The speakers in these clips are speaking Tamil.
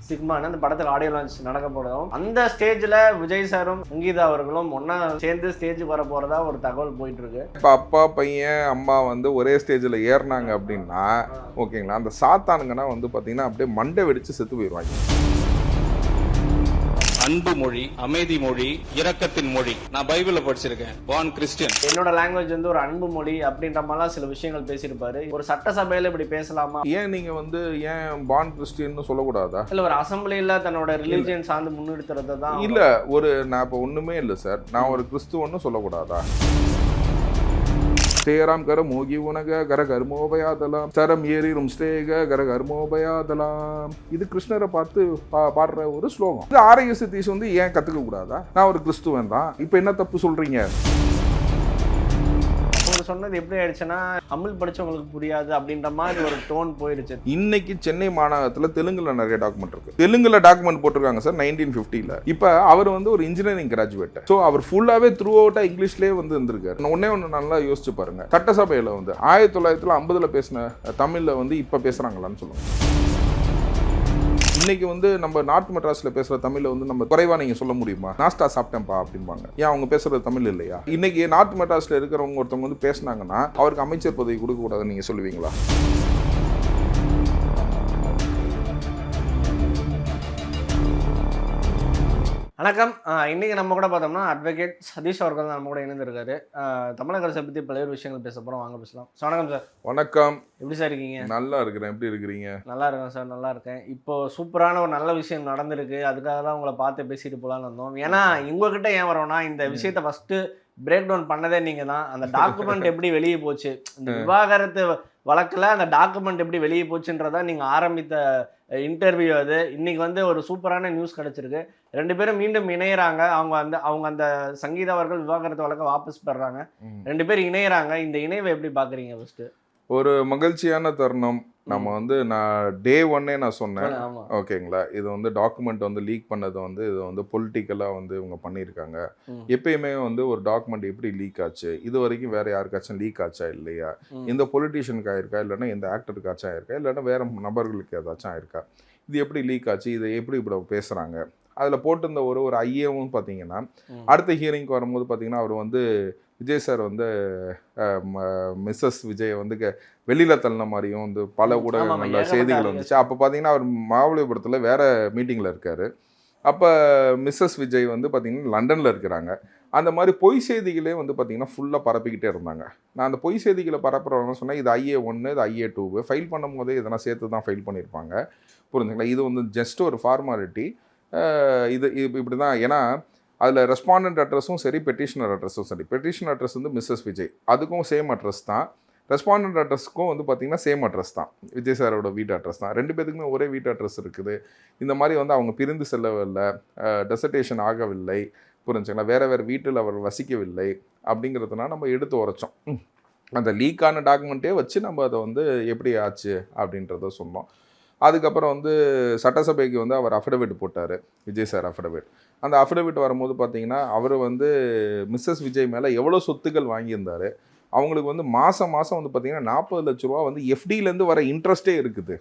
சிக்மான்னு அந்த படத்துக்கு ஆடியோ லான்ச் நடக்க போறதும், அந்த ஸ்டேஜ்ல விஜய் சாரும் சங்கீதா அவர்களும் ஒன்னா சேர்ந்து ஸ்டேஜுக்கு வர போறதா ஒரு தகவல் போயிட்டு இருக்கு. இப்போ அப்பா பையன் அம்மா வந்து ஒரே ஸ்டேஜில் ஏறினாங்க அப்படின்னா ஓகேங்களா, அந்த சாத்தானுங்கன்னா வந்து பார்த்தீங்கன்னா அப்படியே மண்டை வெடிச்சு செத்து போயிடுவாங்க. அன்பு மொழி, அமைதி மொழி, இரக்கத்தின் மொழி. நான் பைபிள்ல படிச்சிருக்கேன். born Christian. என்னோட லாங்குவேஜ் வந்து ஒரு அன்பு மொழி அப்படின்ற மாதிரிலாம் சில விஷயங்கள் பேசியிருப்பாரு. ஒரு சட்டசபையில இப்படி பேசலாமா? ஏன் நீங்க வந்து ஏன் born Christian சொல்லக்கூடாதா? இல்ல ஒரு அசம்பிளில தன்னோட ரிலிஜியன் சார்ந்து முன்னிறுத்துறதை தான். இல்ல நான் இப்போ ஒண்ணுமே இல்லை சார், நான் ஒரு கிறிஸ்துவன்னு சொல்லக்கூடாதா? ஸ்ரீராம் கர மோகி உனக கர கர்மோபயாதலாம் சரம் ஏறிரும் ஸ்ரேக கர கர்மோபயாதலாம். இது கிருஷ்ணரை பார்த்து பாடுற ஒரு ஸ்லோகம். இது ஆரோக்கிய சதீஷ் வந்து ஏன் கத்துக்க கூடாதா? நான் ஒரு கிறிஸ்துவன் தான், இப்போ என்ன தப்பு சொல்றீங்க? சொன்னது எப்படி ஆயிடுச்சுன்னா, தமிழ் படிச்சவங்களுக்கு புரியாது அப்படின்ற மாதிரி ஒரு டோன் போயிடுச்சு. இன்னைக்கு சென்னை மாநகரத்தில் தெலுங்குல நிறைய டாக்குமெண்ட் இருக்கு. தெலுங்குல டாக்குமெண்ட் போட்டிருக்காங்க சார் 1950ல. இப்போ அவர் வந்து ஒரு இன்ஜினியரிங் கிராஜுவேட். ஸோ அவர் ஃபுல்லாவே த்ரூ அவுட்டா இங்கிலீஷ்லேயே வந்து இருந்திருக்காரு. ஒன்னே ஒன்று நல்லா யோசிச்சு பாருங்க, சட்டசபையில வந்து 1950ல பேசின தமிழ்ல வந்து இப்போ பேசுறாங்களான்னு சொல்லுங்க. இன்னைக்கு வந்து நம்ம நார்த் மெட்ராஸ்ல பேசுற தமிழ்ல வந்து நம்ம குறைவா நீங்க சொல்ல முடியுமா? நாஸ்டா சாப்பிட்டேன்ப்பா அப்படிம்பாங்க. ஏன் அவங்க பேசுறது தமிழ் இல்லையா? இன்னைக்கு நார்த் மெட்ராஸ்ல இருக்கிறவங்க ஒருத்தவங்க வந்து பேசினாங்கன்னா அவருக்கு அமைச்சர் பதவி கொடுக்க கூடாதுன்னு நீங்க சொல்லுவீங்களா? வணக்கம். இன்னைக்கு நம்ம கூட பார்த்தோம்னா அட்வொகேட் சதீஷ் அவர்கள் நம்ம கூட இணைந்திருக்காரு. தமிழக அரசை பற்றி பல்வேறு விஷயங்கள் பேச போகிறோம், வாங்க பேசலாம். வணக்கம் சார். வணக்கம். எப்படி சார் இருக்கீங்க? நல்லா இருக்கிறேன். எப்படி இருக்கிறீங்க? நல்லா இருக்கேன் சார், நல்லா இருக்கேன். இப்போ சூப்பரான ஒரு நல்ல விஷயம் நடந்திருக்கு, அதுக்காக தான் உங்களை பார்த்து பேசிட்டு போகலான்னு வந்தோம். ஏன்னா உங்ககிட்ட ஏன் வரோம்னா, இந்த விஷயத்தை ஃபஸ்ட்டு பிரேக் டவுன் பண்ணதே நீங்கள் தான். அந்த டாக்குமெண்ட் எப்படி வெளியே போச்சு, இந்த விவாகரத்து வழக்கில் அந்த டாக்குமெண்ட் எப்படி வெளியே போச்சுன்றதா நீங்கள் ஆரம்பித்த இன்டர்வியூ அது. இன்னைக்கு வந்து ஒரு சூப்பரான நியூஸ் கிடைச்சிருக்கு. 2 பேரும் மீண்டும் இணையறாங்க. அவங்க அந்த சங்கீதா அவர்கள் விவாகரத்து வழக்கை வாபஸ் பெறாங்க. 2 பேரும் இணையறாங்க. இந்த இணைவை எப்படி பாக்குறீங்க? ஃபர்ஸ்ட் ஒரு மகிழ்ச்சியான தருணம். நம்ம வந்து நான் டே 1 நான் சொன்னேன், ஓகேங்களா, இது வந்து டாக்குமெண்ட் வந்து லீக் பண்ணது வந்து இது வந்து பொலிட்டிக்கலாக வந்து இவங்க பண்ணியிருக்காங்க. எப்பயுமே வந்து ஒரு டாக்குமெண்ட் எப்படி லீக் ஆச்சு, இது வரைக்கும் வேற யாருக்காச்சும் லீக் ஆச்சா இல்லையா, இந்த பொலிட்டீஷியனுக்கு ஆயிருக்கா, இல்லைன்னா இந்த ஆக்டருக்காச்சும் ஆயிருக்கா, இல்லைன்னா வேற நபர்களுக்கு ஏதாச்சும் ஆயிருக்கா, இது எப்படி லீக் ஆச்சு, இதை எப்படி இப்படி பேசுகிறாங்க. அதில் போட்டிருந்த ஒரு ஐஏவும் பார்த்தீங்கன்னா அடுத்த ஹியரிங்க்கு வரும்போது பார்த்தீங்கன்னா அவர் வந்து விஜய் சார் வந்து மிஸ்ஸஸ் விஜய் வந்து வெளியில் தள்ளின மாதிரியும் வந்து பல ஊடகங்களில் செய்திகள் வந்துச்சு. அப்போ பார்த்தீங்கன்னா அவர் மகாபலிபுரத்தில் வேறு மீட்டிங்கில் இருக்கார். அப்போ மிஸ்ஸஸ் விஜய் வந்து பார்த்திங்கன்னா லண்டனில் இருக்கிறாங்க. அந்த மாதிரி பொய் செய்திகளே வந்து பார்த்திங்கன்னா ஃபுல்லாக பரப்பிக்கிட்டே இருந்தாங்க. நான் அந்த பொய் செய்திகளை பரப்புறவங்க சொன்னேன், இது IA1 இது IA2 ஃபைல் பண்ணும் போதே இதெல்லாம் சேர்த்து தான் ஃபைல் பண்ணியிருப்பாங்க, புரிஞ்சுங்களா. இது வந்து ஜஸ்ட் ஒரு ஃபார்மாலிட்டி. இது இப்படி தான். ஏன்னா அதில் ரெஸ்பாண்டன்ட் அட்ரஸும் சரி, பெட்டிஷனர் அட்ரஸும் சரி. பெட்டிஷனர் அட்ரஸ் வந்து மிஸ்ஸஸ் விஜய், அதுக்கும் சேம் அட்ரஸ் தான். ரெஸ்பாண்டன்ட் அட்ரஸுக்கும் வந்து பார்த்திங்கன்னா சேம் அட்ரஸ் தான், விஜய் சாரோட வீட்டு அட்ரஸ் தான். 2 பேத்துக்குமே ஒரே வீட்டு அட்ரஸ் இருக்குது. இந்த மாதிரி வந்து அவங்க பிரிந்து செல்லவில்லை, டெசர்டேஷன் ஆகவில்லை, புரிஞ்சுங்களா, வேறு வீட்டில் அவர் வசிக்கவில்லை அப்படிங்கிறதுனால நம்ம எடுத்து உரைச்சோம். அந்த லீக்கான டாக்குமெண்ட்டே வச்சு நம்ம அதை வந்து எப்படி ஆச்சு அப்படின்றத சொன்னோம். அதுக்கப்புறம் வந்து சட்டசபைக்கு வந்து அவர் அஃபிடவிட் போட்டார், விஜய் சார் அஃபிடவிட். அந்த அஃபிடவிட் வரும்போது பார்த்தீங்கன்னா அவர் வந்து மிஸ்ஸஸ் விஜய் மேலே எவ்வளோ சொத்துக்கள் வாங்கியிருந்தார், அவங்களுக்கு வந்து மாதம் வந்து பார்த்திங்கன்னா 40 லட்ச ரூபா வந்து எஃப்டியிலேருந்து வர இன்ட்ரெஸ்ட்டே இருக்குது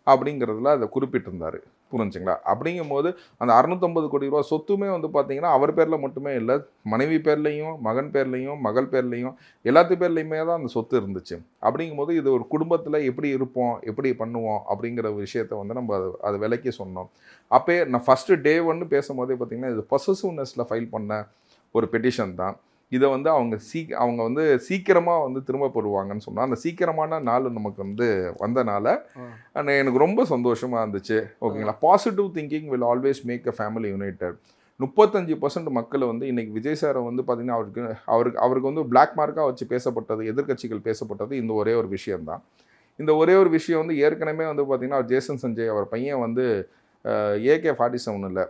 அப்படிங்கிறதுல அதை குறிப்பிட்டிருந்தார், புரிஞ்சுங்களா. அப்படிங்கும்போது அந்த 650 கோடி ரூபா சொத்துமே வந்து பார்த்திங்கன்னா அவர் பேரில் மட்டுமே இல்லை, மனைவி பேர்லேயும் மகன் பேர்லேயும் மகள் பேர்லேயும் எல்லாத்து பேர்லேயுமே தான் அந்த சொத்து இருந்துச்சு. அப்படிங்கும்போது இது ஒரு குடும்பத்தில் எப்படி இருப்போம், எப்படி பண்ணுவோம் அப்படிங்கிற விஷயத்தை வந்து நம்ம அதை விலைக்கு சொன்னோம். அப்போயே நான் ஃபஸ்ட்டு டே 1 பேசும்போதே பார்த்திங்கன்னா இது பொசசிவ்னஸில் ஃபைல் பண்ண ஒரு பெட்டிஷன் தான். இதை வந்து அவங்க வந்து சீக்கிரமாக வந்து திரும்ப பெறுவாங்கன்னு சொன்னால், அந்த சீக்கிரமான நாள் நமக்கு வந்து வந்தனால எனக்கு ரொம்ப சந்தோஷமாக இருந்துச்சு, ஓகேங்களா. Positive thinking will always make a family united. 35% மக்கள் வந்து இன்றைக்கி விஜய் சாரை வந்து பார்த்திங்கன்னா அவருக்கு வந்து பிளாக் மார்க்காக வச்சு பேசப்பட்டது, எதிர்கட்சிகள் பேசப்பட்டது இந்த ஒரே ஒரு விஷயம்தான். இந்த ஒரே ஒரு விஷயம் வந்து ஏற்கனவே வந்து பார்த்திங்கன்னா அவர் ஜேசன் சஞ்சய் அவர் பையன் வந்து AK-47 இல்லை,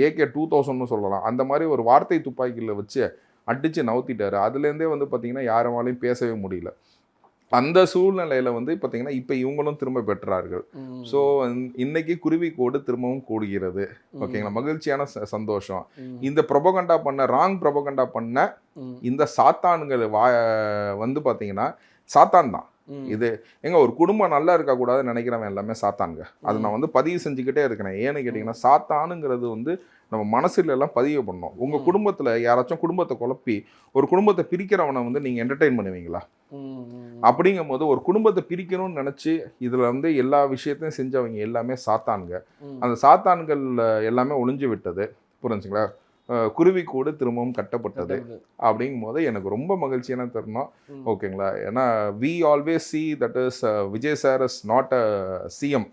AK-2000ன்னு சொல்லலாம், அந்த மாதிரி ஒரு வார்த்தை துப்பாக்கியில் வச்சு அடித்து நவுத்திட்டார். அதுலேருந்தே வந்து பார்த்திங்கன்னா யாராலையும் பேசவே முடியல. அந்த சூழ்நிலையில் வந்து பார்த்திங்கன்னா இப்போ இவங்களும் திரும்ப பெற்றார்கள். ஸோ இன்னைக்கு குருவி கோடு திரும்பவும் கூடுகிறது, ஓகேங்களா. மகிழ்ச்சியான சந்தோஷம். இந்த ப்ரொபகண்டா பண்ண ராங் ப்ரொபகண்டா பண்ண இந்த சாத்தான்கள் வந்து பார்த்திங்கன்னா சாத்தான் தான், இது ஒரு குடும்பம் நல்லா இருக்கக்கூடாதுன்னு நினைக்கிறவன் எல்லாமே சாத்தானுங்க. அது நான் வந்து பதிவு செஞ்சுக்கிட்டே இருக்கிறேன். ஏன்னு கேட்டிங்கன்னா சாத்தானுங்கிறது வந்து நம்ம மனசுல எல்லாம் பதிவு பண்ணோம். உங்கள் குடும்பத்தில் யாராச்சும் குடும்பத்தை குழப்பி ஒரு குடும்பத்தை பிரிக்கிறவனை வந்து நீங்கள் என்டர்டெயின் பண்ணுவீங்களா? அப்படிங்கும் போது ஒரு குடும்பத்தை பிரிக்கணும்னு நினச்சி இதில் வந்து எல்லா விஷயத்தையும் செஞ்சவங்க எல்லாமே சாத்தானுங்க. அந்த சாத்தான்கள் எல்லாமே ஒளிஞ்சு விட்டது. புரிஞ்சுங்களா? குருவி கூடு திரும்பவும் கட்டப்பட்டது அப்படிங்கும் போது எனக்கு ரொம்ப மகிழ்ச்சியான தருணம். ஓகேங்களா? ஏன்னா we always see that is Vijay sir is not a CM.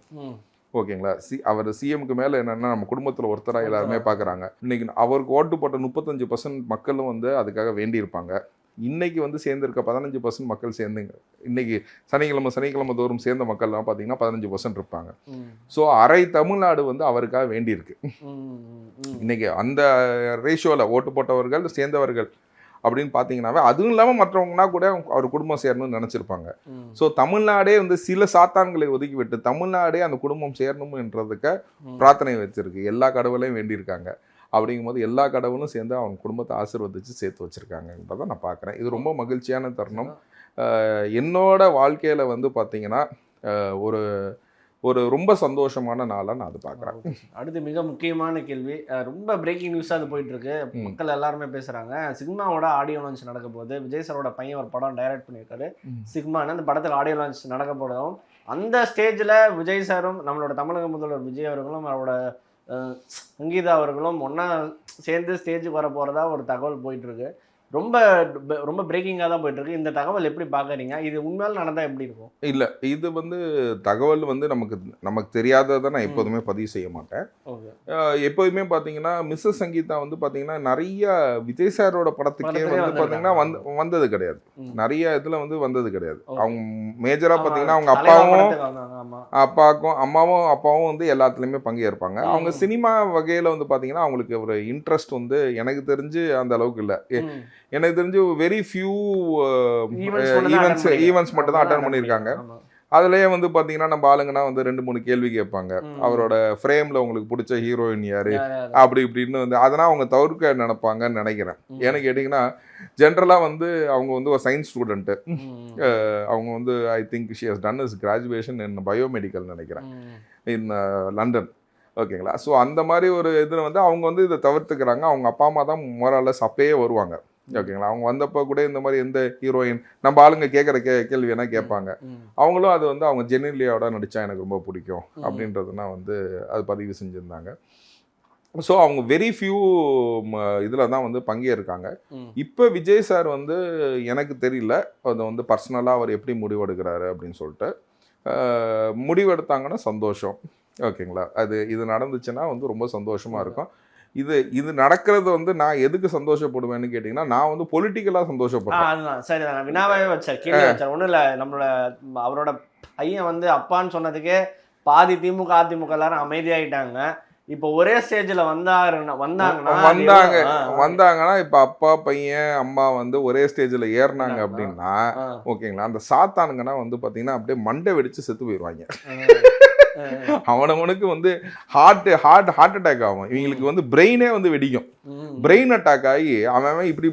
ஓகேங்களா? அவர் சிஎம்க்கு மேலே என்னென்னா நம்ம குடும்பத்தில் ஒருத்தராக எல்லாருமே பார்க்குறாங்க. இன்னைக்கு அவருக்கு ஓட்டு போட்ட 35% மக்களும் வந்து அதுக்காக வேண்டியிருப்பாங்க. இன்னைக்கு வந்து சேர்ந்திருக்க 15% மக்கள் சேர்ந்துங்க. இன்னைக்கு சனிக்கிழமை தோறும் சேர்ந்த மக்கள்லாம் பார்த்தீங்கன்னா 15% இருப்பாங்க. ஸோ அரை தமிழ்நாடு வந்து அவருக்காக வேண்டியிருக்கு. இன்னைக்கு அந்த ரேஷியோவில் ஓட்டு போட்டவர்கள் சேர்ந்தவர்கள் அப்படின்னு பார்த்தீங்கன்னாவே அதுவும் இல்லாமல் மற்றவங்கன்னா கூட அவர் குடும்பம் சேரணும்னு நினச்சிருப்பாங்க. ஸோ தமிழ்நாடே வந்து சில சாத்தான்களை ஒதுக்கி விட்டு தமிழ்நாடே அந்த குடும்பம் சேரணும்ன்றதுக்கு பிரார்த்தனை வச்சிருக்கு. எல்லா கடவுளையும் வேண்டியிருக்காங்க. அப்படிங்கும்போது எல்லா கடவுளும் சேர்ந்து அவங்க குடும்பத்தை ஆசீர்வதிச்சு சேர்த்து வச்சுருக்காங்கன்றதை நான் பார்க்குறேன். இது ரொம்ப மகிழ்ச்சியான தருணம். என்னோட வாழ்க்கையில் வந்து பார்த்தீங்கன்னா ஒரு ஒரு ரொம்ப சந்தோஷமான நாளாக நான் அது பார்க்குறேன். அடுத்து மிக முக்கியமான கேள்வி, ரொம்ப பிரேக்கிங் நியூஸாக அது போயிட்டுருக்கு. மக்கள் எல்லாருமே பேசுகிறாங்க. சிக்மாவோட ஆடியோ லான்ச் நடக்க போகுது. விஜய் சாரோட பையன் ஒரு படம் டைரக்ட் பண்ணியிருக்காரு சிக்மான்னு. அந்த படத்தில் ஆடியோ லான்ச் நடக்க போகிறதும் அந்த ஸ்டேஜில் விஜய் சாரும் நம்மளோட தமிழக முதல்வர் விஜய் அவர்களும் அவரோட சங்கீதா அவர்களும் ஒன்றா சேர்ந்து ஸ்டேஜுக்கு வர போகிறதா ஒரு தகவல் போயிட்டுருக்கு. ரொம்ப ரொம்ப பிரேக்கிங்காக தான் போயிட்டுருக்கு. இந்த தகவல் எப்படி பார்க்குறீங்க? இது உண்மையால் நடந்தால் எப்படி இருக்கும்? இல்லை, இது வந்து தகவல் வந்து நமக்கு தெரியாததை நான் எப்போதுமே பதிவு செய்ய மாட்டேன். எப்போதுமே பார்த்தீங்கன்னா மிஸ்ஸஸ் சங்கீதா வந்து பார்த்தீங்கன்னா நிறைய விஜய் சாரோட படத்துக்கே வந்து பார்த்தீங்கன்னா வந்தது கிடையாது. நிறைய இதில் வந்து வந்தது கிடையாது. அவங்க மேஜராக பார்த்தீங்கன்னா அவங்க அம்மாவும் அப்பாவும் வந்து எல்லாத்துலேயுமே பங்கேற்பாங்க. அவங்க சினிமா வகையில் வந்து பார்த்தீங்கன்னா அவங்களுக்கு ஒரு இன்ட்ரெஸ்ட் வந்து எனக்கு தெரிஞ்சு அந்த அளவுக்கு இல்லை. எனக்கு தெரிஞ்சு வெரி ஃபியூ ஈவெண்ட்ஸ் மட்டும் தான் அட்டன் பண்ணியிருக்காங்க. அதுலேயே வந்து பார்த்தீங்கன்னா நம்ம ஆளுங்கன்னா வந்து 2-3 கேள்வி கேட்பாங்க. அவரோட ஃப்ரேமில் உங்களுக்கு பிடிச்ச ஹீரோயின் யார் அப்படி இப்படின்னு வந்து அதெல்லாம் அவங்க தவிர்க்க நினைப்பாங்கன்னு நினைக்கிறேன். ஏன்னு கேட்டிங்கன்னா ஜென்ரலாக வந்து அவங்க வந்து ஒரு சயின்ஸ் ஸ்டூடெண்ட்டு. அவங்க வந்து I think she has done is graduation in biomedical நினைக்கிறேன் இன் லண்டன். ஓகேங்களா? ஸோ அந்த மாதிரி ஒரு இதில் வந்து அவங்க வந்து இதை தவிர்த்துக்கிறாங்க. அவங்க அப்பா அம்மா தான் மோரலஸ் அப்பயே வருவாங்க. ஓகேங்களா? அவங்க வந்தப்போ கூட இந்த மாதிரி எந்த ஹீரோயின் நம்ம ஆளுங்க கேட்குற கேள்வி வேணால் கேட்பாங்க. அவங்களும் அது வந்து அவங்க ஜெனிலியாவோட நடித்தா எனக்கு ரொம்ப பிடிக்கும் அப்படின்றதுனா வந்து அது பதிவு செஞ்சுருந்தாங்க. ஸோ அவங்க வெரி ஃபியூ இதில் தான் வந்து பங்கேற்காங்க. இப்போ விஜய் சார் வந்து எனக்கு தெரியல அதை வந்து பர்சனலாக அவர் எப்படி முடிவெடுக்கிறாரு அப்படின்னு சொல்லிட்டு. முடிவெடுத்தாங்கன்னா சந்தோஷம். ஓகேங்களா? இது நடந்துச்சுன்னா வந்து ரொம்ப சந்தோஷமாக இருக்கும். இது நடக்கிறது வந்து நான் எதுக்கு சந்தோஷப்படுவேன்னு கேட்டிங்கன்னா நான் வந்து பொலிட்டிக்கலாக சந்தோஷப்படுறேன். அதுதான் சரி. நான் வினாவே வச்சேன், கேள்வி வச்சேன். ஒன்றும் இல்லை, நம்மளோட அவரோட பையன் வந்து அப்பான்னு சொன்னதுக்கே பாதி திமுக அதிமுக எல்லாரும் அமைதியாகிட்டாங்க. இப்போ ஒரே ஸ்டேஜில் வந்தாங்கன்னா இப்போ அப்பா பையன் அம்மா வந்து ஒரே ஸ்டேஜில் ஏறினாங்க அப்படின்னா ஓகேங்களா, அந்த சாத்தானுங்கன்னா வந்து பார்த்தீங்கன்னா அப்படியே மண்டை வெடிச்சு செத்து போயிடுவாங்க. அவனுக்கு வந்து ஹார்ட் அட்டாக் ஆகும். இவங்களுக்கு வந்து பிரெயினே வந்து வெடிக்கும். பிரெயின் அட்டாக் ஆகி அவன் இப்படி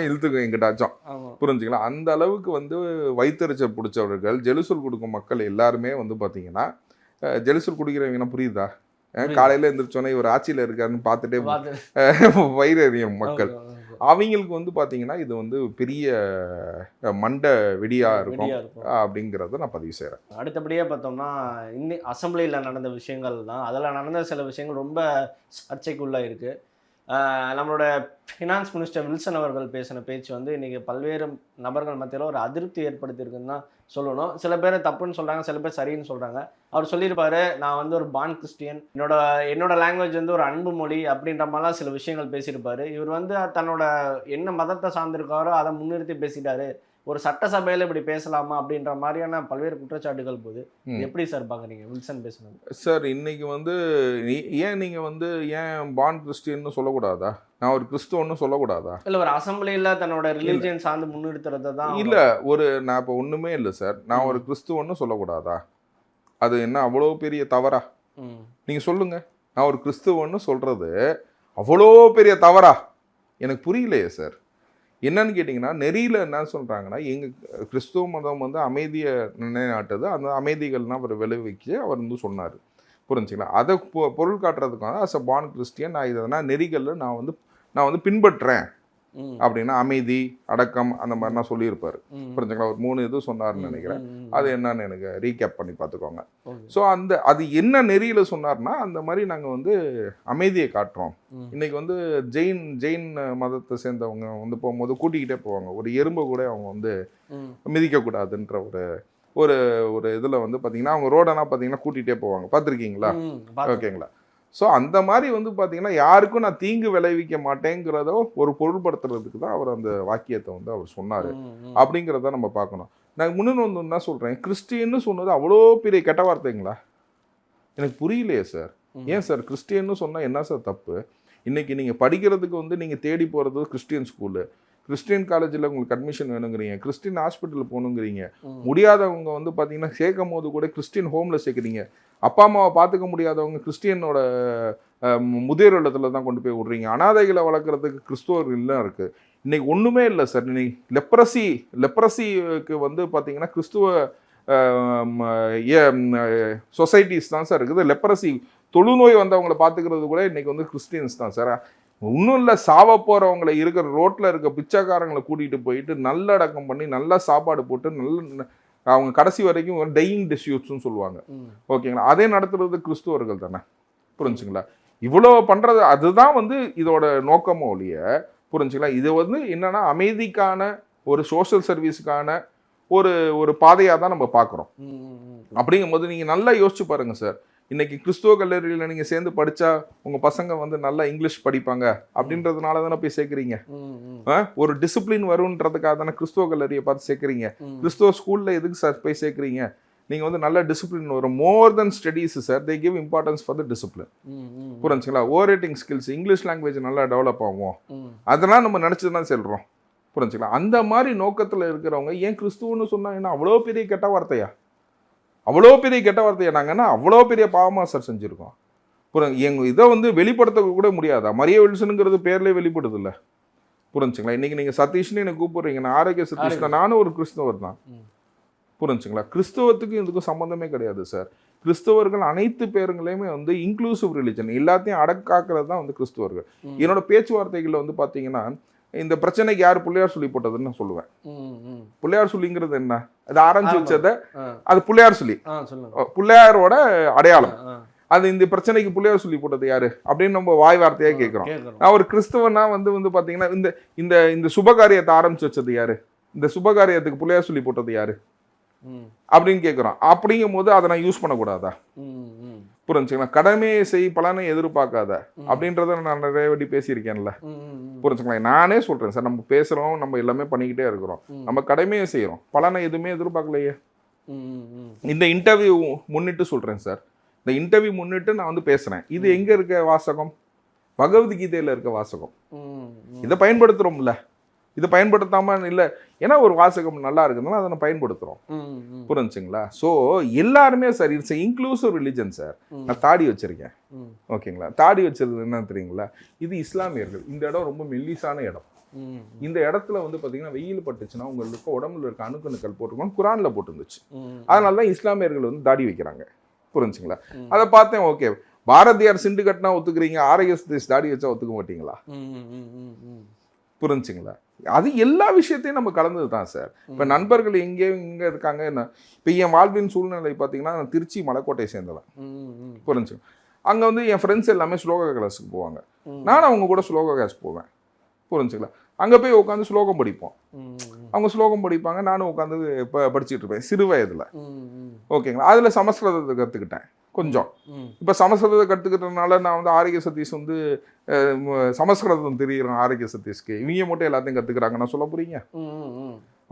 இழுத்துக்கும் எங்கிட்டாச்சும். புரிஞ்சுங்களா? அந்த அளவுக்கு வந்து வயிற்றுச்சல் பிடிச்சவர்கள், ஜெலுசல் கொடுக்கும் மக்கள் எல்லாருமே வந்து பார்த்தீங்கன்னா ஜெலுசல் குடிக்கிறவங்கன்னா புரியுதா? காலையில் எழுந்திரிச்சோன்னே இவர் ஆட்சியில் இருக்காருன்னு பார்த்துட்டே வயிறு எறியும் மக்கள். அவங்களுக்கு வந்து பார்த்தீங்கன்னா இது வந்து பெரிய மண்டை வெடியாக இருக்கும் அப்படிங்கிறத நான் பதிவு செய்கிறேன். அடுத்தபடியாக பார்த்தோம்னா இன்னும் அசம்பிளியில் நடந்த விஷயங்கள் தான். அதில் நடந்த சில விஷயங்கள் ரொம்ப சர்ச்சைக்குள்ளே இருக்குது. நம்மளோட ஃபினான்ஸ் மினிஸ்டர் வில்சன் அவர்கள் பேசின பேச்சு வந்து இன்றைக்கி பல்வேறு நபர்கள் மத்தியில் ஒரு அதிருப்தி ஏற்படுத்தியிருக்குன்னு தான் சொல்லணும். சில பேர் தப்புன்னு சொல்கிறாங்க, சில பேர் சரின்னு சொல்கிறாங்க. அவர் சொல்லியிருப்பாரு, நான் வந்து ஒரு பான் கிறிஸ்டியன், என்னோட லாங்குவேஜ் வந்து ஒரு அன்பு மொழி அப்படின்ற மாதிரிலாம் சில விஷயங்கள் பேசியிருப்பார். இவர் வந்து தன்னோட என்ன மதத்தை சார்ந்திருக்காரோ அதை முன்னிறுத்தி பேசிட்டாரு. ஒரு சட்டசபையில் இப்படி பேசலாமா அப்படின்ற மாதிரியான பல்வேறு குற்றச்சாட்டுகள் போகுது. எப்படி சார் பார்க்குறீங்க வில்சன் பேசுனது? சார் இன்னைக்கு வந்து ஏன் நீங்கள் வந்து ஏன் பான் கிறிஸ்டியன்னு சொல்லக்கூடாதா? நான் ஒரு கிறிஸ்துவன்னு சொல்லக்கூடாதா? இல்லை, ஒரு அசம்பிளியில் தன்னோட ரிலீஜியன் சார்ந்து முன்னிறுத்துறது தான். இல்லை, நான் இப்போ ஒன்றுமே இல்லை சார், நான் ஒரு கிறிஸ்துவன்னு சொல்லக்கூடாதா? அது என்ன அவ்வளோ பெரிய தவறா? நீங்கள் சொல்லுங்கள். நான் ஒரு கிறிஸ்துவன்னு சொல்கிறது அவ்வளோ பெரிய தவறா? எனக்கு புரியலையே சார். என்னன்னு கேட்டிங்கன்னா நெறியில் என்ன சொல்கிறாங்கன்னா எங்கள் கிறிஸ்துவ மதம் வந்து அமைதியை நிலைநாட்டுது, அந்த அமைதிகள்னால் அவர் விளைவிச்சு அவர் வந்து சொன்னார். புரிஞ்சுங்களா? அதை பொருள் காட்டுறதுக்காக அஸ் அ பார்ன் கிறிஸ்டியன் நான் இதனால் நெறிகளில் நான் வந்து பின்பற்றுறேன் அப்படின்னா அமைதி, அடக்கம் அந்த மாதிரி நான் சொல்லியிருப்பாரு. புரிஞ்சுங்களா? ஒரு 3 இது சொன்னார்னு நினைக்கிறேன். அது என்னன்னு எனக்கு ரீகேப் பண்ணி பார்த்துக்கோங்க. ஸோ அது என்ன நெறியில் சொன்னார்னா அந்த மாதிரி நாங்கள் வந்து அமைதியை காட்டுறோம். இன்னைக்கு வந்து ஜெயின் மதத்தை சேர்ந்தவங்க வந்து போகும்போது கூட்டிக்கிட்டே போவாங்க. ஒரு எறும்பை கூட அவங்க வந்து மிதிக்கக்கூடாதுன்ற ஒரு ஒரு இதில் வந்து பார்த்தீங்கன்னா அவங்க ரோடெல்லாம் பார்த்தீங்கன்னா கூட்டிகிட்டே போவாங்க. பார்த்துருக்கீங்களா? ஓகேங்களா? ஸோ அந்த மாதிரி வந்து பார்த்தீங்கன்னா யாருக்கும் நான் தீங்கு விளைவிக்க மாட்டேங்கிறதோ ஒரு பொருள்படுத்துறதுக்கு தான் அவர் அந்த வாக்கியத்தை வந்து அவர் சொன்னார் அப்படிங்கிறத நம்ம பார்க்கணும். நான் முன்னே வந்து என்ன சொல்கிறேன், கிறிஸ்டியன்னு சொன்னது அவ்வளோ பெரிய கெட்ட வார்த்தைங்களா? எனக்கு புரியலையே சார். ஏன் சார் கிறிஸ்டியன்னு சொன்னால் என்ன சார் தப்பு? இன்றைக்கி நீங்கள் படிக்கிறதுக்கு வந்து நீங்கள் தேடி போகிறது கிறிஸ்டியன் ஸ்கூலு, கிறிஸ்டியன் காலேஜில் உங்களுக்கு அட்மிஷன் வேணுங்கிறீங்க, கிறிஸ்டின் ஹாஸ்பிட்டல் போகணுங்கிறீங்க, முடியாதவங்க வந்து பார்த்தீங்கன்னா சேர்க்கும் போது கூட கிறிஸ்டின் ஹோமில் சேர்க்குறீங்க, அப்பா அம்மாவை பார்த்துக்க முடியாதவங்க கிறிஸ்டியனோட முதியோர் இல்லத்தில் தான் கொண்டு போய் விட்றீங்க, அனாதைகளை வளர்க்குறதுக்கு கிறிஸ்துவர் இல்லம் இருக்குது. இன்றைக்கி ஒன்றுமே இல்லை சார். இன்னைக்கு லெப்ரசிக்கு வந்து பார்த்தீங்கன்னா கிறிஸ்துவ சொசைட்டிஸ் தான் சார் இருக்குது. லெப்ரசி தொழுநோய் வந்தவங்களை பார்த்துக்கிறது கூட இன்றைக்கி வந்து கிறிஸ்டியன்ஸ் தான் சார். இன்னும் இல்லை, சாவ போகிறவங்களை இருக்கிற ரோட்டில் இருக்க பிச்சைக்காரங்களை கூட்டிகிட்டு போயிட்டு நல்லடக்கம் பண்ணி நல்லா சாப்பாடு போட்டு நல்ல அவங்க கடைசி வரைக்கும் டையிங் டிஸ்யூட்ஸ்ன்னு சொல்லுவாங்க. ஓகேங்களா? அதே நடத்துறது கிறிஸ்துவர்கள் தானே. புரிஞ்சுங்களா? இவ்வளோ பண்ணுறது அதுதான் வந்து இதோட நோக்கமோ ஒழிய, புரிஞ்சுங்களா? இது வந்து என்னன்னா அமைதிக்கான ஒரு சோஷியல் சர்வீஸுக்கான ஒரு பாதையாக தான் நம்ம பார்க்குறோம். அப்படிங்கும்போது நீங்கள் நல்லா யோசிச்சு பாருங்கள் சார். இன்றைக்கி கிறிஸ்துவ கல்லூரியில் நீங்கள் சேர்ந்து படித்தா உங்கள் பசங்க வந்து நல்லா இங்கிலீஷ் படிப்பாங்க அப்படின்றதுனால தானே போய் சேர்க்குறீங்க. ஒரு டிசிப்ளின் வருன்றதுக்காக தானே கிறிஸ்துவ கல்லூரியை பார்த்து சேர்க்குறீங்க. கிறிஸ்துவ ஸ்கூலில் எதுக்கு சார் போய் சேர்க்குறீங்க? நீங்கள் வந்து நல்ல டிசிப்ளின் வரும். More than studies sir, they give importance for the discipline. புரிஞ்சுங்களா? ஓவரேட்டிங் ஸ்கில்ஸ், இங்கிலீஷ் லாங்குவேஜ் நல்லா டெவலப் ஆகும், அதெல்லாம் நம்ம நினச்சி தான் செல்கிறோம். புரிஞ்சுங்களா? அந்த மாதிரி நோக்கத்தில் இருக்கிறவங்க ஏன் கிறிஸ்துவன்னு சொன்னாங்கன்னா அவ்வளோ பெரிய கெட்ட வார்த்தையா? அவ்வளோ பெரிய கெட்ட வார்த்தையா? நாங்கன்னா அவ்வளோ பெரிய பாவமாக சார் செஞ்சுருக்கோம். எங்கள் இதை வந்து வெளிப்படுத்த கூட முடியாதா? மரிய வில்சனுங்கிறது பேர்லேயே வெளிப்படுது இல்லை? புரிஞ்சுங்களா? இன்றைக்கி நீங்கள் சதீஷ்னு எனக்கு கூப்பிட்றீங்க, நான் ஆரோக்கிய சதீஷ் தான், நானும் ஒரு கிறிஸ்தவர் தான். புரிஞ்சுங்களா? கிறிஸ்தவத்துக்கும் இதுக்கும் சம்மந்தமே கிடையாது சார். கிறிஸ்தவர்கள் அனைத்து பேருங்களையுமே வந்து இன்க்ளூசிவ் ரிலிஜன், எல்லாத்தையும் அடக்காக்குறது தான் வந்து கிறிஸ்தவர்கள். என்னோட பேச்சுவார்த்தைகளில் வந்து பார்த்தீங்கன்னா இந்த பிரச்சனைக்கு யார் பிள்ளையார் சொல்லி போட்டதுன்னு நான் சொல்லுவேன். பிள்ளையார் சொல்லிங்கிறது என்ன? அது ஆரம்பிச்சு வச்சத அது பிள்ளையார் சொல்லி, பிள்ளையாரோட அடையாளம். அது இந்த பிரச்சனைக்கு பிள்ளையார் சொல்லி போட்டது யாரு அப்படின்னு நம்ம வாய் வார்த்தையா கேட்கிறோம். நான் ஒரு கிறிஸ்தவனா வந்து பாத்தீங்கன்னா இந்த சுபகாரியத்தை ஆரம்பிச்சு வச்சது யாரு? இந்த சுபகாரியத்துக்கு பிள்ளையார் சொல்லி போட்டது யாரு அப்படின்னு கேட்கிறோம். அப்படிங்கும் போது அதை நான் யூஸ் பண்ணக்கூடாதா? புரிஞ்சுங்களா? கடமையை செய், பலனை எதிர்பார்க்காத அப்படின்றத நான் நிறைய வாட்டி பேசியிருக்கேன்ல. புரிஞ்சுங்களா? நானே சொல்றேன் சார், நம்ம பேசுறோம், நம்ம எல்லாமே பண்ணிக்கிட்டே இருக்கிறோம், நம்ம கடமையை செய்யறோம், பலனை எதுவுமே எதிர்பார்க்கலையே. இந்த இன்டர்வியூ முன்னிட்டு சொல்றேன் சார், இந்த இன்டர்வியூ முன்னிட்டு நான் வந்து பேசுறேன். இது எங்க இருக்க வாசகம்? பகவத்கீதையில இருக்க வாசகம். இதை பயன்படுத்துறோம்ல, இதை பயன்படுத்தாம இல்லை, ஏன்னா ஒரு வாசகம் நல்லா இருக்குதுன்னா அதை நான் பயன்படுத்துகிறோம். புரிஞ்சுங்களா? ஸோ எல்லாருமே sir it's inclusive religion sir. நான் தாடி வச்சிருக்கேன், ஓகேங்களா? தாடி வச்சிருக்கிறது என்ன தெரியுங்களா? இது இஸ்லாமியர்கள். இந்த இடம் ரொம்ப மெல்லிசான இடம். இந்த இடத்துல வந்து பார்த்தீங்கன்னா வெயில் பட்டுச்சுன்னா உங்களுக்கு உடம்புல இருக்க அணுக்கணுக்கள் போட்டுக்கணும், குரானில் போட்டுருந்துச்சு. அதனால தான் இஸ்லாமியர்கள் வந்து தாடி வைக்கிறாங்க. புரிஞ்சுங்களா? அதை பார்த்தேன், ஓகே. பாரதியார் சிண்டு கட்டினா ஒத்துக்கிறீங்க, ஆர்எஸ் தாடி வச்சா ஒத்துக்க மாட்டீங்களா? புரிஞ்சுங்களா? அது எல்லா விஷயத்தையும் நம்ம கலந்தது தான் சார். இப்போ நண்பர்கள் இங்கே இருக்காங்க. என்ன இப்போ என் வாழ்வின் சூழ்நிலை பார்த்தீங்கன்னா நான் திருச்சி மலைக்கோட்டையை சேர்ந்தவன். புரிஞ்சு அங்கே வந்து என் ஃப்ரெண்ட்ஸ் எல்லாமே ஸ்லோகா கிளாஸுக்கு போவாங்க, நானும் அவங்க கூட ஸ்லோகா கிளாஸ் போவேன். புரிஞ்சுங்களா? அங்கே போய் உட்காந்து ஸ்லோகம் படிப்போம். அவங்க ஸ்லோகம் படிப்பாங்க, நானும் உட்காந்து படிச்சுட்டு இருப்பேன் சிறு வயதில். ஓகேங்களா? அதில் சமஸ்கிருதத்தை கற்றுக்கிட்டேன் கொஞ்சம். இப்போ சமஸ்கிருதத்தை கற்றுக்கிட்டதுனால நான் வந்து ஆரோக்கிய சதீஷ் வந்து சமஸ்கிருதம் தெரியுறேன். ஆரோக்கிய சதீஷ்க்கு இவங்க மட்டும் எல்லாத்தையும் கற்றுக்குறாங்க நான் சொல்ல போறீங்க.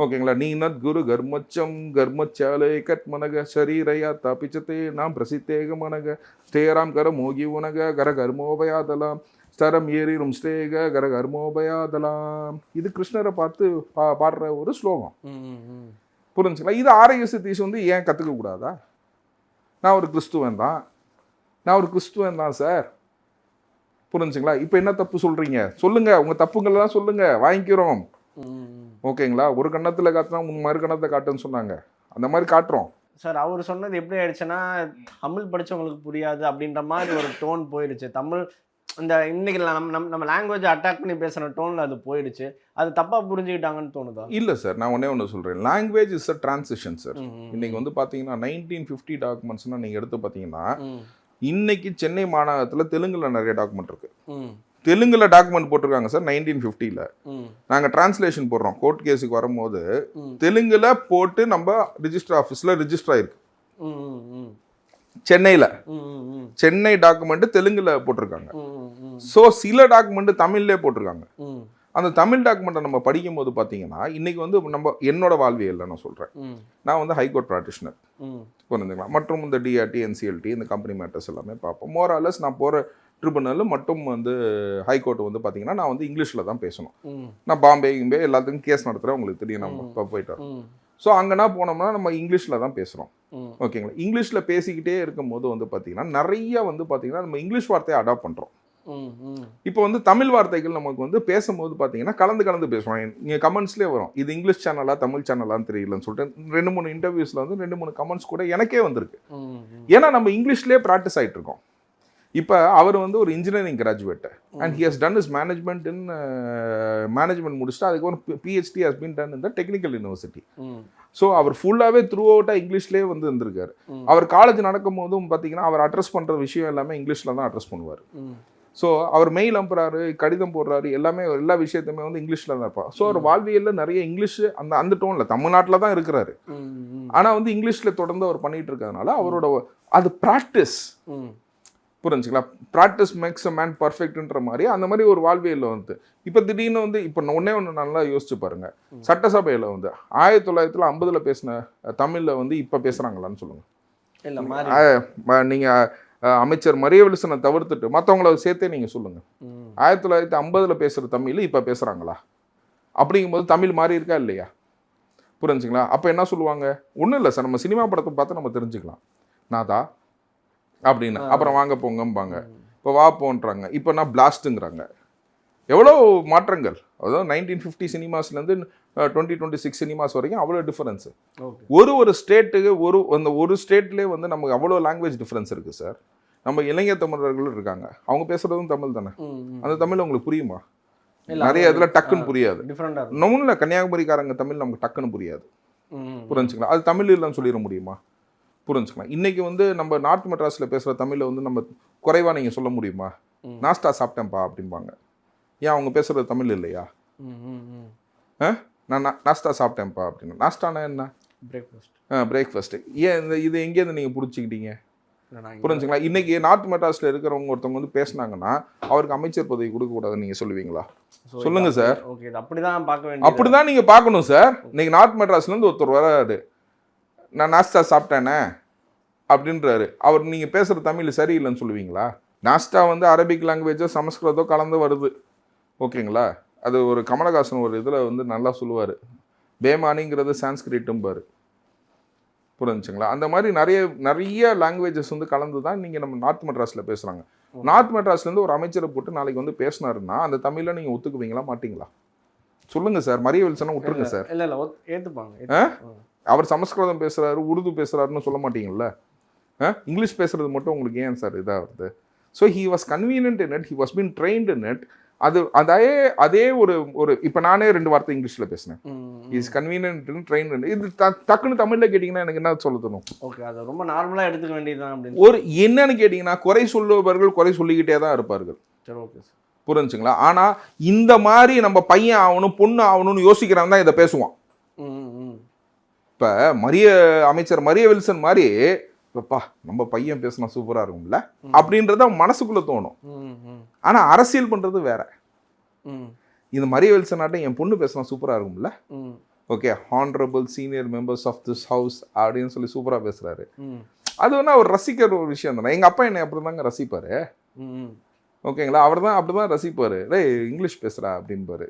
ஓகேங்களா? நீ நத் குரு கர்மச்சம் கர்மச்சாலே கட்மனக ஷரீரயா தபிச்சதே நாம் பிரசித்தேக மனக ஸ்டேராம் கர மோகி உனக கர கர்மோபயாதலாம் ஸ்தரம் ஏறிரும் ஸ்டேக கர கர்மோபயாதலாம். இது கிருஷ்ணரை பார்த்து பாடுற ஒரு ஸ்லோகம். புரிஞ்சுங்களா? இது ஆரோக்கிய சதீஷ் வந்து ஏன் கற்றுக்க கூடாதா? நான் ஒரு கிறிஸ்துவன் தான் சார். புரிஞ்சுங்களா? இப்போ என்ன தப்பு சொல்றீங்க? சொல்லுங்க, உங்க தப்புங்கள்லாம் சொல்லுங்க, வாங்கிக்கிறோம். ஓகேங்களா? ஒரு கன்னத்தில் காட்டினா மறு கன்னத்தை காட்டுன்னு சொன்னாங்க, அந்த மாதிரி காட்டுறோம் சார். அவர் சொன்னது எப்படி ஆயிடுச்சுன்னா, தமிழ் படிச்சவங்களுக்கு புரியாது அப்படின்ற மாதிரி ஒரு டோன் போயிடுச்சு. தமிழ் இந்த இன்னைக்கு நம்ம லாங்குவேஜ் அட்டாக் பண்ணி பேசுகிற டோனில் அது போயிடுச்சு. அது தப்பாக புரிஞ்சுக்கிட்டாங்கன்னு தோணுதா? இல்லை சார், நான் ஒன்று சொல்கிறேன். Language is a transition sir. இன்னைக்கு வந்து பார்த்தீங்கன்னா 1950 டாக்குமெண்ட்ஸ்னால் நீங்கள் எடுத்து பார்த்தீங்கன்னா இன்னைக்கு சென்னை மாநகரத்தில் தெலுங்குல நிறைய டாக்குமெண்ட் இருக்கு. தெலுங்குல டாக்குமெண்ட் போட்டிருக்காங்க சார் 1950ல். நாங்கள் டிரான்ஸ்லேஷன் போடுறோம் கோர்ட் கேஸுக்கு வரும்போது தெலுங்குல போட்டு நம்ம ரிஜிஸ்டர் ஆஃபீஸில் ரிஜிஸ்டர் ஆயிருக்கு. சென்னையில் சென்னை டாக்குமெண்ட் தெலுங்குல போட்டிருக்காங்க. ஸோ சில டாக்குமெண்ட் தமிழ்லே போட்டிருக்காங்க. அந்த தமிழ் டாக்குமெண்ட்டை நம்ம படிக்கும் போது பார்த்தீங்கன்னா இன்னைக்கு வந்து நம்ம என்னோட வாழ்வியல்ல நான் சொல்கிறேன், நான் வந்து ஹைகோர்ட் ப்ராக்டிஷனர் புரிஞ்சுக்கலாம். மற்றும் இந்த டிஆர்டி என்சிஎல்டி இந்த கம்பெனி மேட்டர்ஸ் எல்லாமே பார்ப்போம். மோராலஸ் நான் போகிற ட்ரிபுனல் மட்டும் வந்து ஹைகோர்ட் வந்து பார்த்தீங்கன்னா நான் வந்து இங்கிலீஷில் தான் பேசணும். நான் பாம்பே எல்லாத்துக்கும் கேஸ் நடத்துகிறேன், உங்களுக்கு தெரியும், நம்ம இப்போ போயிட்டு வரோம். ஸோ அங்கேனா போனோம்னா நம்ம இங்கிலீஷில் தான் பேசுகிறோம். ஓகேங்களா? இங்கிலீஷில் பேசிக்கிட்டே இருக்கும்போது வந்து பார்த்தீங்கன்னா நிறைய வந்து பார்த்தீங்கன்னா நம்ம இங்கிலீஷ் வார்த்தையை அடாப்ட் பண்ணுறோம். இப்போ வந்து தமிழ் வார்த்தைகள் நமக்கு வந்து பேசும்போது பார்த்தீங்கன்னா கலந்து பேசுவோம். நீங்கள் கமெண்ட்ஸ்லேயே வரும், இது இங்கிலீஷ் சேனலா தமிழ் சேனலான்னு தெரியலன்னு சொல்லிட்டு 2-3 இன்டர்வியூஸில் வந்து 2-3 கமெண்ட்ஸ் கூட எனக்கே வந்திருக்கு. ஏன்னா நம்ம இங்கிலீஷ்லேயே ப்ராக்டிஸ் ஆகிட்டு இருக்கோம். இப்போ அவர் வந்து ஒரு engineering graduate and he has done is management in management முடிச்சுட்டு அதுக்கப்புறம் PhD has been done in the technical university. So அவர் ஃபுல்லாகவே த்ரூ அவுட்டாக இங்கிலீஷ்லேயே வந்து இருந்திருக்காரு. அவர் காலேஜ் நடக்கும் போதும் பார்த்தீங்கன்னா அவர் அட்ரஸ் பண்ணுற விஷயம் எல்லாமே இங்கிலீஷில் தான் அட்ரஸ் பண்ணுவார். ஸோ அவர் மெயில் அனுப்புறாரு, கடிதம் போடுறாரு, எல்லா விஷயத்தையுமே வந்து இங்கிலீஷில் தான் இருப்பார். ஸோ அவர் வாழ்வியலில் நிறைய இங்கிலீஷ் அந்த டோனில் தமிழ்நாட்டில் தான் இருக்கிறாரு. ஆனால் வந்து இங்கிலீஷில் தொடர்ந்து அவர் பண்ணிட்டு இருக்கிறதுனால அவரோட அது ப்ராக்டிஸ் புரிஞ்சுங்களா? ப்ராக்டிஸ் மேக்ஸ் அ மேன் பர்ஃபெக்ட்ன்ற மாதிரி அந்த மாதிரி ஒரு வாழ்வியலில் வந்து இப்போ திடீர்னு வந்து இப்போ ஒன்று நல்லா யோசிச்சு பாருங்க, சட்டசபையில் வந்து 1950 பேசின தமிழில் வந்து இப்போ பேசுகிறாங்களான்னு சொல்லுங்க. நீங்கள் அமைச்சர் மரியவில்சனை தவிர்த்துட்டு மற்றவங்கள சேர்த்தே நீங்கள் சொல்லுங்கள், 1950 பேசுகிற தமிழ் இப்போ பேசுகிறாங்களா? அப்படிங்கும்போது தமிழ் மாறி இருக்கா இல்லையா? புரிஞ்சுங்களா? அப்போ என்ன சொல்லுவாங்க? ஒன்றும் இல்லை சார், நம்ம சினிமா படத்தை பார்த்து நம்ம தெரிஞ்சுக்கலாம். நாதா அப்படின்னு அப்புறம் வாங்க போங்கம்பாங்க, இப்போ வா போன்றாங்க, இப்போ நான் பிளாஸ்ட்டுங்கிறாங்க. எவ்வளோ மாற்றங்கள்! அதாவது 1950 சினிமாஸ்லேருந்து 2026 சினிமாஸ் வரைக்கும் அவ்வளோ டிஃபரன்ஸு. ஒரு ஸ்டேட்டுக்கு ஒரு ஸ்டேட்லேயே வந்து நமக்கு அவ்வளோ லாங்குவேஜ் டிஃப்ரென்ஸ் இருக்குது சார். நம்ம இளைஞர் தமிழர்களும் இருக்காங்க, அவங்க பேசுகிறதும் தமிழ் தானே. அந்த தமிழ் உங்களுக்கு புரியுமா? நிறைய இதில் டக்குன்னு புரியாது. ஒன்றும் இல்லை, கன்னியாகுமரிக்காரங்க தமிழ் நமக்கு டக்குன்னு புரியாது. புரிஞ்சுக்கலாம்? அது தமிழ் இல்லைன்னு சொல்லிட முடியுமா? புரிஞ்சுக்கலாம். இன்றைக்கி வந்து நம்ம நார்த் மெட்ராஸில் பேசுகிற தமிழில் வந்து நம்ம குறைவாக நீங்கள் சொல்ல முடியுமா? நாஸ்டா சாப்பிட்டேன்ப்பா அப்படிம்பாங்க. ஏன் அவங்க பேசுகிறது தமிழ் இல்லையா? நான் நாஸ்டா சாப்பிட்டேன்ப்பா அப்படின்னு. நாஸ்டானா என்ன? பிரேக்ஃபாஸ்ட்டு. ஏன் இது எங்கேருந்து நீங்கள் பிடிச்சிக்கிட்டீங்க? புரிஞ்சுங்களா? இன்றைக்கி நார்த் மெட்ராஸில் இருக்கிறவங்க ஒருத்தவங்க வந்து பேசினாங்கன்னா அவருக்கு அமைச்சர் பதவி கொடுக்கக்கூடாதுன்னு நீங்கள் சொல்லுவீங்களா? சொல்லுங்கள் சார். அப்படி தான் நீங்கள் பார்க்கணும் சார். இன்றைக்கி நார்த் மெட்ராஸ்லேருந்து ஒருத்தர் வராது, நான் நாஸ்டா சாப்பிட்டேனே அப்படின்றாரு. அவர் நீங்கள் பேசுகிற தமிழ் சரியில்லைன்னு சொல்லுவீங்களா? நாஸ்டா வந்து அரபிக் லாங்குவேஜோ சமஸ்கிருதோ கலந்து வருது, ஓகேங்களா? அது ஒரு கமலஹாசன் ஒரு இதில் வந்து நல்லா சொல்லுவார், பேமானிங்கிறது சான்ஸ்கிரிட்டும்பார். புரிஞ்சுங்களா? அந்த மாதிரி நிறைய லாங்குவேஜஸ் வந்து கலந்து தான் நீங்கள் நம்ம நார்த் மெட்ராஸில் பேசுகிறாங்க. நார்த் மெட்ராஸ்லேருந்து ஒரு அமைச்சரை போட்டு நாளைக்கு வந்து பேசினாருன்னா அந்த தமிழை நீங்கள் ஒத்துக்குவீங்களா மாட்டிங்களா? சொல்லுங்கள் சார். மரியவில்சனை விட்டுருங்க சார். ஏற்றுப்பாங்க. அவர் சமஸ்கிருதம் பேசுகிறாரு, உருது பேசுகிறாருன்னு சொல்ல மாட்டீங்கல்ல? இங்கிலீஷ் பேசுகிறது மட்டும் உங்களுக்கு ஏன் சார் இதாக வருது? So he was convenient in it, he was been trained in it. அதே ஒரு இப்போ நானே 2 வார்த்தை இங்கிலீஷில் பேசினேன். Is convenient in trained in. இது டக்குன்னு தமிழில் கேட்டிங்கன்னா எனக்கு என்ன சொல்ல தோணும்? ஓகே, அது ரொம்ப நார்மலாக எடுத்துக்க வேண்டியதுதான் அப்படின்னு. ஒரு என்னன்னு கேட்டிங்கன்னா குறை சொல்லுபவர்கள் குறை சொல்லிக்கிட்டே தான் இருப்பார்கள். சரி, ஓகே சார். புரிஞ்சுங்களா? ஆனால் இந்த மாதிரி நம்ம பையன் ஆகணும் பொண்ணு ஆகணும்னு யோசிக்கிறவன் தான் இதை பேசுவான். இப்போ அமைச்சர் மரியவில்சன் மாதிரி இப்பப்பா நம்ம பையன் பேசினா சூப்பராக இருக்கும்ல அப்படின்றத மனசுக்குள்ளே தோணும். ஆனால் அரசியல் பண்ணுறது வேற. இந்த மரியவில்சன் ஆட்டம் என் பொண்ணு பேசினா சூப்பராக இருக்கும்ல, okay, honourable senior members of this house அப்படின்னு சொல்லி சூப்பராக பேசுகிறாரு. அது வேணா அவர் ரசிக்கிற ஒரு விஷயம் தானே. எங்கள் அப்பா என்னை அப்படி தாங்க ரசிப்பார், ஓகேங்களா? அவர் தான் அப்படி தான் ரசிப்பார். இங்கிலீஷ் பேசுகிறா அப்படின்பாரு,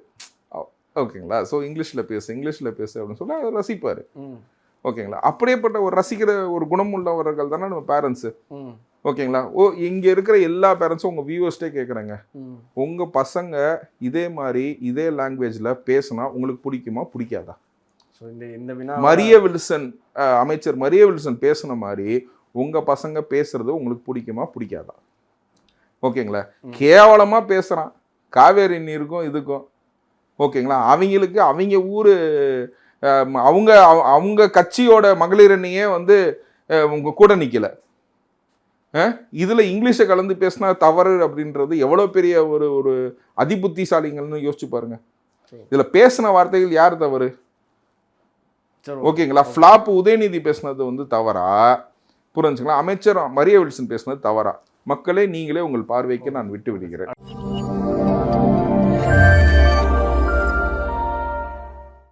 ஓகேங்களா? ஸோ இங்கிலீஷில் பேசு அப்படின்னு சொல்லி அதை ரசிப்பார், ஓகேங்களா? அப்படியேப்பட்ட ஒரு ரசிக்கிற ஒரு குணம் உள்ளவர்கள் தானே நம்ம பேரண்ட்ஸு. ஓகேங்களா? இங்க இருக்கிற எல்லா பேரண்ட்ஸும் உங்க வியூவர்ஸ்டே கேட்குறேங்க, உங்க பசங்க இதே மாதிரி இதே லாங்குவேஜ்ல பேசினா உங்களுக்கு பிடிக்குமா பிடிக்காதா? மரிய வில்சன் அமைச்சர் மரிய வில்சன் பேசுன மாதிரி உங்க பசங்க பேசுறது உங்களுக்கு பிடிக்குமா பிடிக்காதா? ஓகேங்களா? கேவலமா பேசுறான் காவேரி நீருக்கும் இதுக்கும். ஓகேங்களா? அவங்களுக்கு அவங்க ஊரு அவங்க அவங்க கட்சியோட மகளிர் அணியே வந்து உங்க கூட நிக்கல. இதுல இங்கிலீஷை கலந்து பேசினா தவறு அப்படின்றது எவ்வளவு பெரிய ஒரு ஒரு அதிபுத்திசாலிங்கள்னு யோசிச்சு பாருங்க. இதுல பேசின வார்த்தைகள் யார் தவறு? ஓகேங்களா? ஃபிளாப் உதயநிதி பேசினது வந்து தவறா? புரிஞ்சுங்களா? அமைச்சர் மரிய வில்சன் பேசினது தவறா? மக்களே நீங்களே உங்கள் பார்வைக்கு நான் விட்டு விடுகிறேன்.